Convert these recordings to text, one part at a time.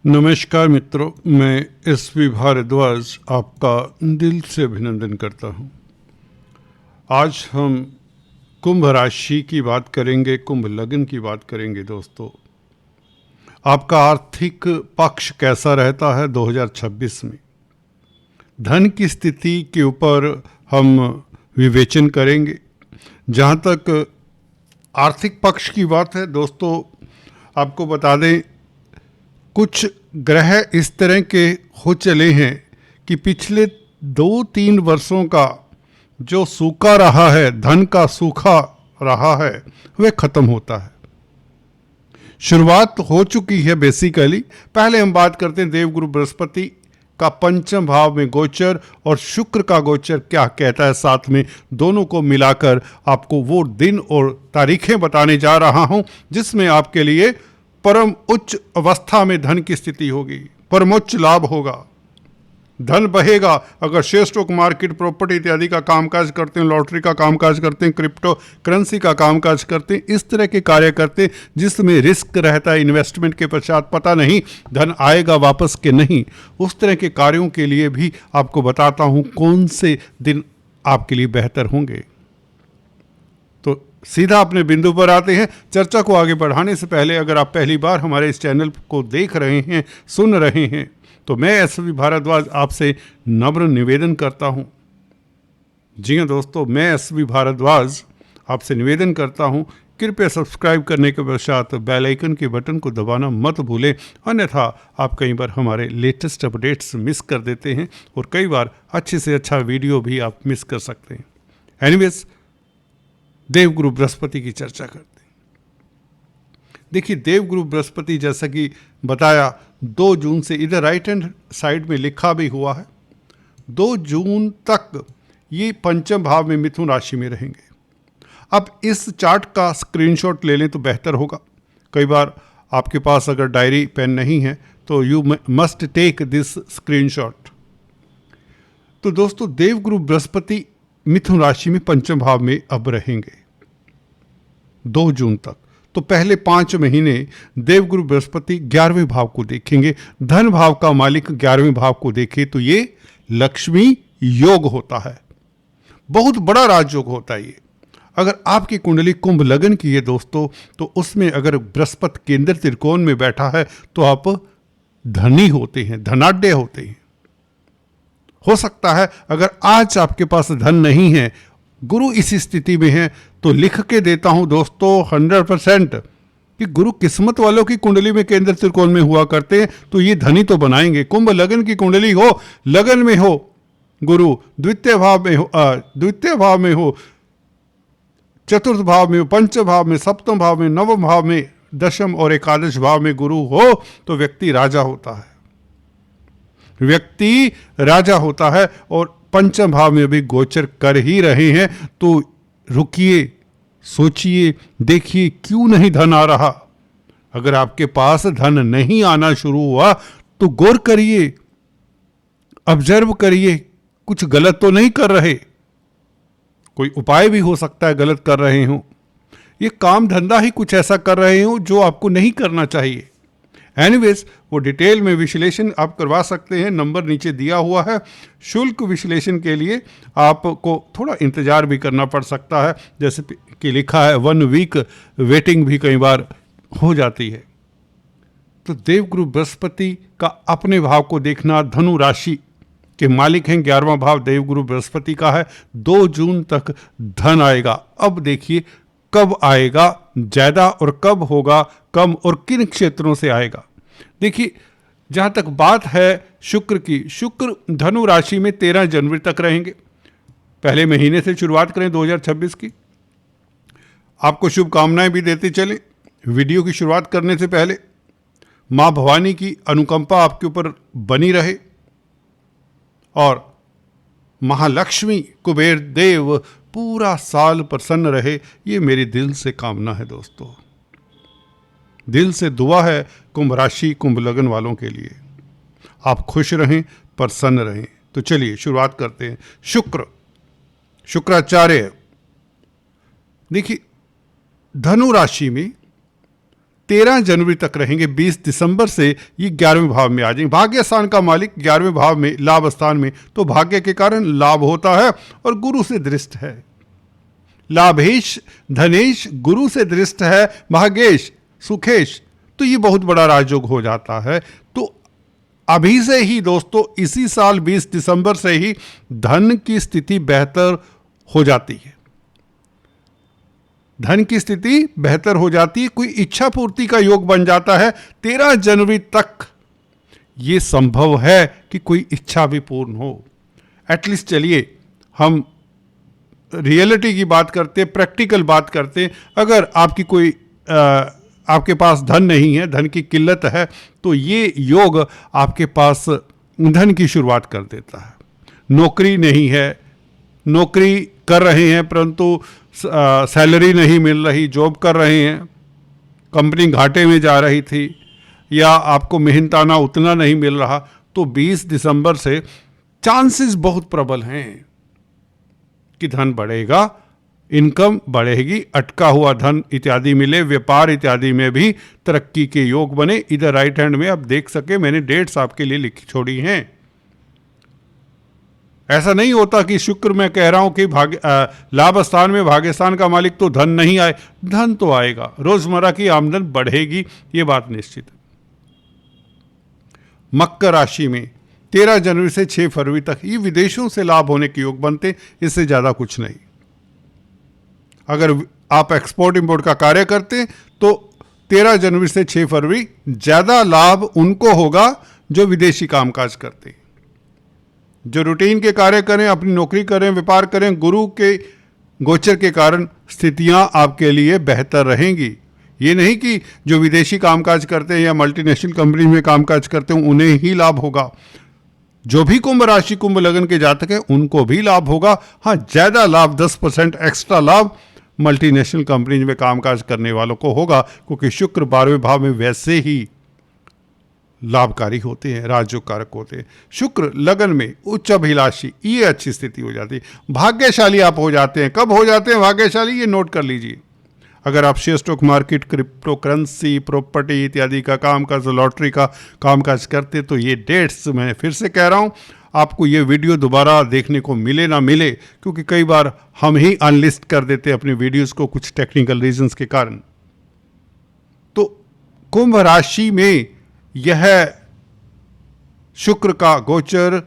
नमस्कार मित्रों, मैं एसवी भारद्वाज आपका दिल से अभिनंदन करता हूं। आज हम कुंभ राशि की बात करेंगे, कुंभ लग्न की बात करेंगे। दोस्तों, आपका आर्थिक पक्ष कैसा रहता है 2026 में? धन की स्थिति के ऊपर हम विवेचन करेंगे। जहां तक आर्थिक पक्ष की बात है दोस्तों, आपको बता दें, कुछ ग्रह इस तरह के हो चले हैं कि पिछले 2-3 वर्षों का जो सूखा रहा है, धन का सूखा रहा है, वह खत्म होता है। शुरुआत हो चुकी है बेसिकली। पहले हम बात करते हैं देवगुरु बृहस्पति का पंचम भाव में गोचर और शुक्र का गोचर क्या कहता है। साथ में दोनों को मिलाकर आपको वो दिन और तारीखें बताने जा रहा हूं जिसमें आपके लिए परम उच्च अवस्था में धन की स्थिति होगी, परमोच्च लाभ होगा, धन बहेगा। अगर शेयर स्टॉक मार्केट, प्रॉपर्टी इत्यादि का कामकाज करते हैं, लॉटरी का कामकाज करते हैं, क्रिप्टो करेंसी का कामकाज करते हैं, इस तरह के कार्य करते हैं जिसमें रिस्क रहता है, इन्वेस्टमेंट के पश्चात पता नहीं धन आएगा वापस के नहीं, उस तरह के कार्यों के लिए भी आपको बताता हूं कौन से दिन आपके लिए बेहतर होंगे। तो सीधा अपने बिंदु पर आते हैं। चर्चा को आगे बढ़ाने से पहले अगर आप पहली बार हमारे इस चैनल को देख रहे हैं, सुन रहे हैं, तो मैं एसवी भारद्वाज आपसे नम्र निवेदन करता हूं। जी हां दोस्तों, मैं एसवी भारद्वाज आपसे निवेदन करता हूं, कृपया सब्सक्राइब करने के पश्चात बेल आइकन के बटन को दबाना मत भूलें, अन्यथा आप कई बार हमारे लेटेस्ट अपडेट्स मिस कर देते हैं और कई बार अच्छे से अच्छा वीडियो भी आप मिस कर सकते हैं। एनीवेज, देवगुरु बृहस्पति की चर्चा करते हैं। देखिए, देवगुरु बृहस्पति जैसा कि बताया 2 जून से, इधर राइट हैंड साइड में लिखा भी हुआ है, 2 जून तक ये पंचम भाव में मिथुन राशि में रहेंगे। अब इस चार्ट का स्क्रीनशॉट ले लें तो बेहतर होगा। कई बार आपके पास अगर डायरी पेन नहीं है तो you must take this screenshot. तो दोस्तों, देवगुरु बृहस्पति मिथुन राशि में पंचम भाव में अब रहेंगे 2 जून तक। तो पहले 5 महीने देवगुरु बृहस्पति 11वें भाव को देखेंगे। धन भाव का मालिक 11वें भाव को देखे तो ये लक्ष्मी योग होता है, बहुत बड़ा राजयोग होता है ये। अगर आपकी कुंडली कुंभ लगन की है दोस्तों, तो उसमें अगर बृहस्पति केंद्र त्रिकोण में बैठा है तो आप धनी होते हैं, धनाढ्य होते हैं। हो सकता है अगर आज आपके पास धन नहीं है, गुरु इस स्थिति में है, तो लिख के देता हूं दोस्तों 100% कि गुरु किस्मत वालों की कुंडली में केंद्र त्रिकोण में हुआ करते हैं तो ये धनी तो बनाएंगे। कुंभ लगन की कुंडली हो, लगन में हो गुरु, द्वितीय भाव में हो, चतुर्थ भाव में हो, पंचम भाव में, सप्तम भाव में, नवम भाव में, दशम और एकादश भाव में गुरु हो तो व्यक्ति राजा होता है, व्यक्ति राजा होता है। और पंचम भाव में भी गोचर कर ही रहे हैं, तो रुकिए, सोचिए, देखिए क्यों नहीं धन आ रहा। अगर आपके पास धन नहीं आना शुरू हुआ तो गौर करिए, ऑब्जर्व करिए, कुछ गलत तो नहीं कर रहे। कोई उपाय भी हो सकता है गलत कर रहे हो, ये काम धंधा ही कुछ ऐसा कर रहे हो जो आपको नहीं करना चाहिए। एनीवेज, वो डिटेल में विश्लेषण आप करवा सकते हैं, नंबर नीचे दिया हुआ है। शुल्क विश्लेषण के लिए आपको थोड़ा इंतजार भी करना पड़ सकता है, जैसे कि लिखा है 1 वीक वेटिंग भी कई बार हो जाती है। तो देवगुरु बृहस्पति का अपने भाव को देखना, धनु राशि के मालिक हैं, 11वां भाव देवगुरु बृहस्पति का है। 2 जून तक धन आएगा। अब देखिए कब आएगा ज्यादा और कब होगा कम और किन क्षेत्रों से आएगा। देखिए, जहां तक बात है शुक्र की, शुक्र धनु राशि में 13 जनवरी तक रहेंगे। पहले महीने से शुरुआत करें 2026 की। आपको शुभकामनाएं भी देते चले। वीडियो की शुरुआत करने से पहले मां भवानी की अनुकंपा आपके ऊपर बनी रहे और महालक्ष्मी कुबेर देव पूरा साल प्रसन्न रहे, ये मेरी दिल से कामना है दोस्तों। दिल से दुआ है कुंभ राशि, कुंभ लगन वालों के लिए। आप खुश रहें, प्रसन्न रहें। तो चलिए शुरुआत करते हैं। शुक्राचार्य, देखिए धनु राशि में 13 जनवरी तक रहेंगे। 20 दिसंबर से ये 11वें भाव में आ जाएंगे। भाग्य स्थान का मालिक 11वें भाव में, लाभ स्थान में, तो भाग्य के कारण लाभ होता है और गुरु से दृष्ट है। लाभेश धनेश गुरु से दृष्ट है, भाग्येश सुखेश, तो ये बहुत बड़ा राजयोग हो जाता है। तो अभी से ही दोस्तों, इसी साल 20 दिसंबर से ही धन की स्थिति बेहतर हो जाती है। धन की स्थिति बेहतर हो जाती है, कोई इच्छा पूर्ति का योग बन जाता है। 13 जनवरी तक ये संभव है कि कोई इच्छा भी पूर्ण हो। एटलीस्ट चलिए हम रियलिटी की बात करते, प्रैक्टिकल बात करते। अगर आपकी कोई आपके पास धन नहीं है, धन की किल्लत है, तो ये योग आपके पास धन की शुरुआत कर देता है। नौकरी नहीं है, नौकरी कर रहे हैं परंतु सैलरी नहीं मिल रही, जॉब कर रहे हैं, कंपनी घाटे में जा रही थी, या आपको मेहनताना उतना नहीं मिल रहा, तो 20 दिसंबर से चांसेस बहुत प्रबल हैं कि धन बढ़ेगा, इनकम बढ़ेगी, अटका हुआ धन इत्यादि मिले, व्यापार इत्यादि में भी तरक्की के योग बने। इधर राइट हैंड में आप देख सके, मैंने डेट्स आपके लिए लिखी छोड़ी हैं। ऐसा नहीं होता कि शुक्र मैं कह रहा हूं कि लाभ स्थान में भाग्य स्थान का मालिक तो धन नहीं आए, धन तो आएगा, रोजमर्रा की आमदन बढ़ेगी, ये बात निश्चित है। मकर राशि में 13 जनवरी से 6 फरवरी तक ये विदेशों से लाभ होने के योग बनते, इससे ज्यादा कुछ नहीं। अगर आप एक्सपोर्ट इंपोर्ट का कार्य करते तो 13 जनवरी से 6 फरवरी ज्यादा लाभ उनको होगा जो विदेशी कामकाज करते। जो रूटीन के कार्य करें, अपनी नौकरी करें, व्यापार करें, गुरु के गोचर के कारण स्थितियां आपके लिए बेहतर रहेंगी। ये नहीं कि जो विदेशी कामकाज करते हैं या मल्टीनेशनल कंपनी में कामकाज करते हैं उन्हें ही लाभ होगा। जो भी कुंभ राशि कुंभ लगन के जातक हैं उनको भी लाभ होगा। हाँ, ज्यादा लाभ 10% एक्स्ट्रा लाभ मल्टीनेशनल कंपनी में कामकाज करने वालों को होगा, क्योंकि शुक्र 12वें भाव में वैसे ही लाभकारी होते हैं, राजयोग कारक होते हैं। शुक्र लगन में उच्च अभिलाषी, ये अच्छी स्थिति हो जाती है। भाग्यशाली आप हो जाते हैं। कब हो जाते हैं भाग्यशाली, ये नोट कर लीजिए। अगर आप share stock market, crypto currency, property इत्यादि का कामकाज, लॉटरी का कामकाज करते, तो ये डेट्स मैं फिर से कह रहा हूँ, आपको ये वीडियो दोबारा देखने को मिले ना मिले, क्योंकि कई बार हम ही अनलिस्ट कर देते हैं अपनी वीडियोस को कुछ टेक्निकल रीजंस के कारण। तो कुंभ राशि में यह शुक्र का गोचर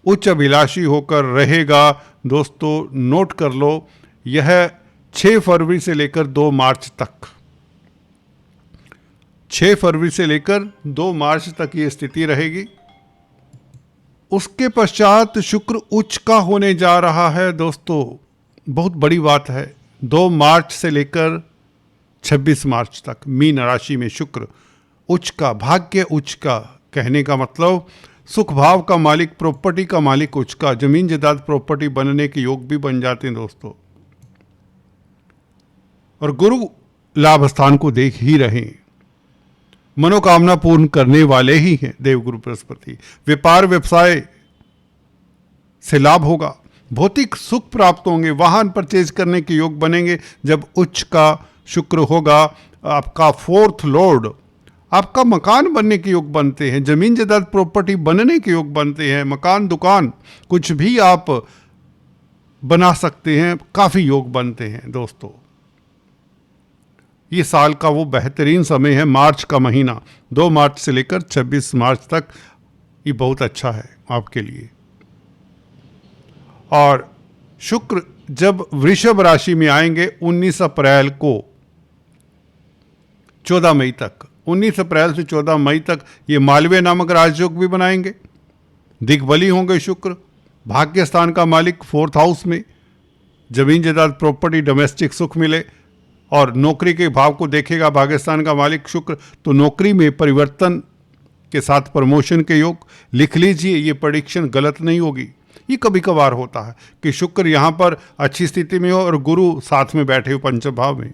उच्च अभिलाषी होकर रहेगा। दोस्तों नोट कर लो, यह 6 फरवरी से लेकर 2 मार्च तक, 6 फरवरी से लेकर 2 मार्च तक ये स्थिति रहेगी। उसके पश्चात शुक्र उच्च का होने जा रहा है। दोस्तों बहुत बड़ी बात है, 2 मार्च से लेकर 26 मार्च तक मीन राशि में शुक्र उच्च का, भाग्य उच्च का, कहने का मतलब सुख भाव का मालिक, प्रॉपर्टी का मालिक उच्च का, जमीन जायदाद प्रॉपर्टी बनने के योग भी बन जाते हैं दोस्तों। और गुरु लाभ स्थान को देख ही रहे हैं, मनोकामना पूर्ण करने वाले ही हैं देवगुरु बृहस्पति। व्यापार व्यवसाय से लाभ होगा, भौतिक सुख प्राप्त होंगे, वाहन परचेज करने के योग बनेंगे जब उच्च का शुक्र होगा। आपका 4th लॉर्ड, आपका मकान बनने के योग बनते हैं, जमीन जायदाद प्रॉपर्टी बनने के योग बनते हैं, मकान दुकान कुछ भी आप बना सकते हैं, काफी योग बनते हैं दोस्तों। ये साल का वो बेहतरीन समय है, मार्च का महीना, 2 मार्च से लेकर 26 मार्च तक, ये बहुत अच्छा है आपके लिए। और शुक्र जब वृषभ राशि में आएंगे 19 अप्रैल को 14 मई तक, 19 अप्रैल से 14 मई तक ये मालवीय नामक राजयोग भी बनाएंगे। दिग्बली होंगे शुक्र, भाग्य स्थान का मालिक 4th हाउस में, जमीन जायदाद प्रॉपर्टी डोमेस्टिक सुख मिले। और नौकरी के भाव को देखेगा भाग्य स्थान का मालिक शुक्र, तो नौकरी में परिवर्तन के साथ प्रमोशन के योग। लिख लीजिए, ये प्रेडिक्शन गलत नहीं होगी। ये कभी कभार होता है कि शुक्र यहाँ पर अच्छी स्थिति में हो और गुरु साथ में बैठे हो पंचम भाव में।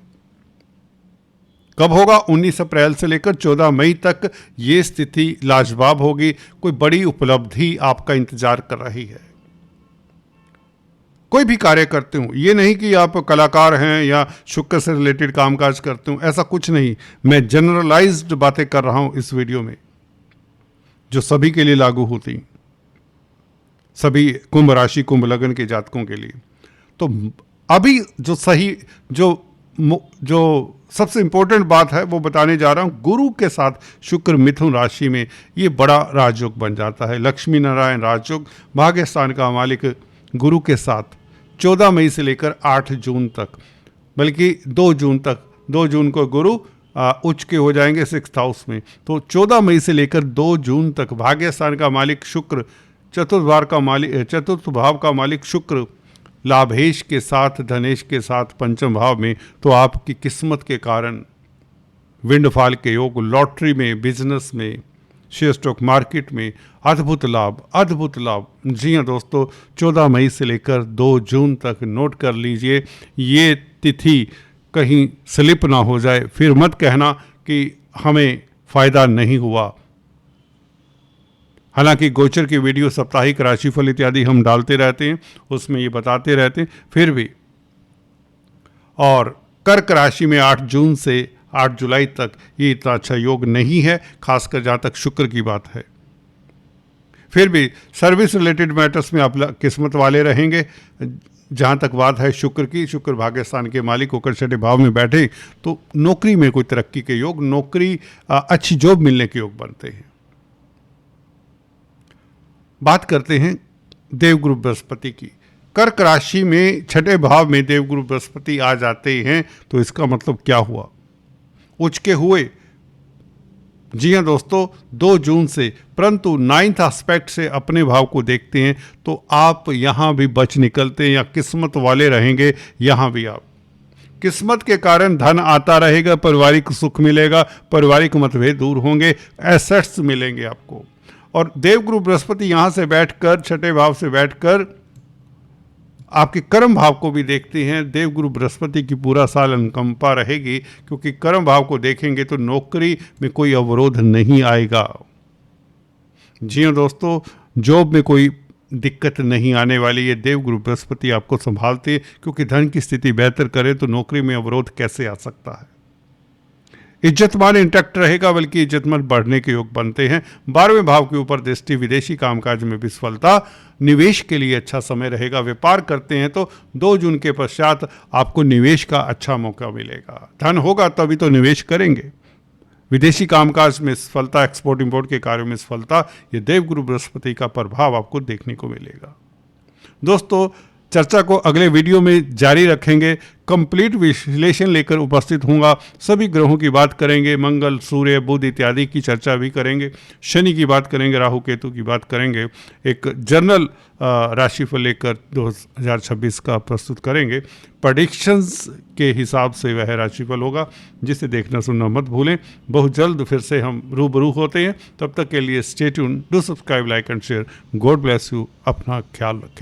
कब होगा? 19 अप्रैल से लेकर 14 मई तक ये स्थिति लाजवाब होगी। कोई बड़ी उपलब्धि आपका इंतजार कर रही है। कोई भी कार्य करते हो, ये नहीं कि आप कलाकार हैं या शुक्र से रिलेटेड कामकाज करते हो, ऐसा कुछ नहीं। मैं जनरलाइज्ड बातें कर रहा हूं इस वीडियो में जो सभी के लिए लागू होती, सभी कुंभ राशि कुंभ लगन के जातकों के लिए। तो अभी जो सही जो सबसे इंपॉर्टेंट बात है वो बताने जा रहा हूं। गुरु के साथ शुक्र मिथुन राशि में ये बड़ा राजयोग बन जाता है। लक्ष्मी नारायण राजयोग, भाग्य स्थान का मालिक गुरु के साथ 14 मई से लेकर 8 जून तक, बल्कि 2 जून तक, 2 जून को गुरु उच्च के हो जाएंगे 6th हाउस में। तो 14 मई से लेकर 2 जून तक भाग्य स्थान का मालिक शुक्र, चतुर्थ भाव का मालिक शुक्र लाभेश के साथ, धनेश के साथ पंचम भाव में। तो आपकी किस्मत के कारण विंडफॉल के योग, लॉटरी में, बिजनेस में, शेयर स्टॉक मार्केट में अद्भुत लाभ, अद्भुत लाभ। जी हाँ दोस्तों, 14 मई से लेकर 2 जून तक नोट कर लीजिए। ये तिथि कहीं स्लिप ना हो जाए, फिर मत कहना कि हमें फ़ायदा नहीं हुआ। हालांकि गोचर की वीडियो, साप्ताहिक राशिफल इत्यादि हम डालते रहते हैं, उसमें ये बताते रहते हैं, फिर भी। और कर्क राशि में 8 जून से 8 जुलाई तक ये इतना अच्छा योग नहीं है, खासकर जहाँ तक शुक्र की बात है। फिर भी सर्विस रिलेटेड मैटर्स में आप किस्मत वाले रहेंगे। जहाँ तक बात है शुक्र की, शुक्र भाग्य स्थान के मालिक होकर 6ठे भाव में बैठे तो नौकरी में कोई तरक्की के योग, नौकरी अच्छी जॉब मिलने के योग बनते हैं। बात करते हैं देवगुरु बृहस्पति की। कर्क राशि में 6ठे भाव में देवगुरु बृहस्पति आ जाते हैं तो इसका मतलब क्या हुआ? उच्च के हुए। जी हाँ दोस्तों, 2 जून से, परंतु 9th एस्पेक्ट से अपने भाव को देखते हैं तो आप यहाँ भी बच निकलते हैं या किस्मत वाले रहेंगे। यहाँ भी आप किस्मत के कारण धन आता रहेगा, पारिवारिक सुख मिलेगा, पारिवारिक मतभेद दूर होंगे, एसेट्स मिलेंगे आपको। और देवगुरु बृहस्पति यहाँ से बैठकर, 6ठे भाव से बैठकर आपके कर्म भाव को भी देखते हैं। देवगुरु बृहस्पति की पूरा साल अनुकंपा रहेगी, क्योंकि कर्म भाव को देखेंगे तो नौकरी में कोई अवरोध नहीं आएगा। जी हाँ दोस्तों, जॉब में कोई दिक्कत नहीं आने वाली है। देवगुरु बृहस्पति आपको संभालते हैं, क्योंकि धन की स्थिति बेहतर करे तो नौकरी में अवरोध कैसे आ सकता है। इज्जतमान इंटैक्ट रहेगा, बल्कि इज्जतमान बढ़ने के योग बनते हैं। 12वें भाव के ऊपर दृष्टि, विदेशी कामकाज में विफलता, निवेश के लिए अच्छा समय रहेगा। व्यापार करते हैं तो 2 जून के पश्चात आपको निवेश का अच्छा मौका मिलेगा। धन होगा तभी तो निवेश करेंगे। विदेशी कामकाज में सफलता, एक्सपोर्ट इंपोर्ट के कार्यों में सफलता, ये देवगुरु बृहस्पति का प्रभाव आपको देखने को मिलेगा। दोस्तों, चर्चा को अगले वीडियो में जारी रखेंगे। कंप्लीट विश्लेषण लेकर उपस्थित होऊंगा। सभी ग्रहों की बात करेंगे, मंगल, सूर्य, बुध इत्यादि की चर्चा भी करेंगे। शनि की बात करेंगे, राहु केतु की बात करेंगे। एक जनरल राशिफल लेकर 2026 का प्रस्तुत करेंगे। प्रेडिक्शंस के हिसाब से वह राशिफल होगा, जिसे देखना सुनना मत भूलें। बहुत जल्द फिर से हम रूबरू होते हैं। तब तक के लिए stay tuned, do subscribe, like and share. God bless you. अपना ख्याल रखें।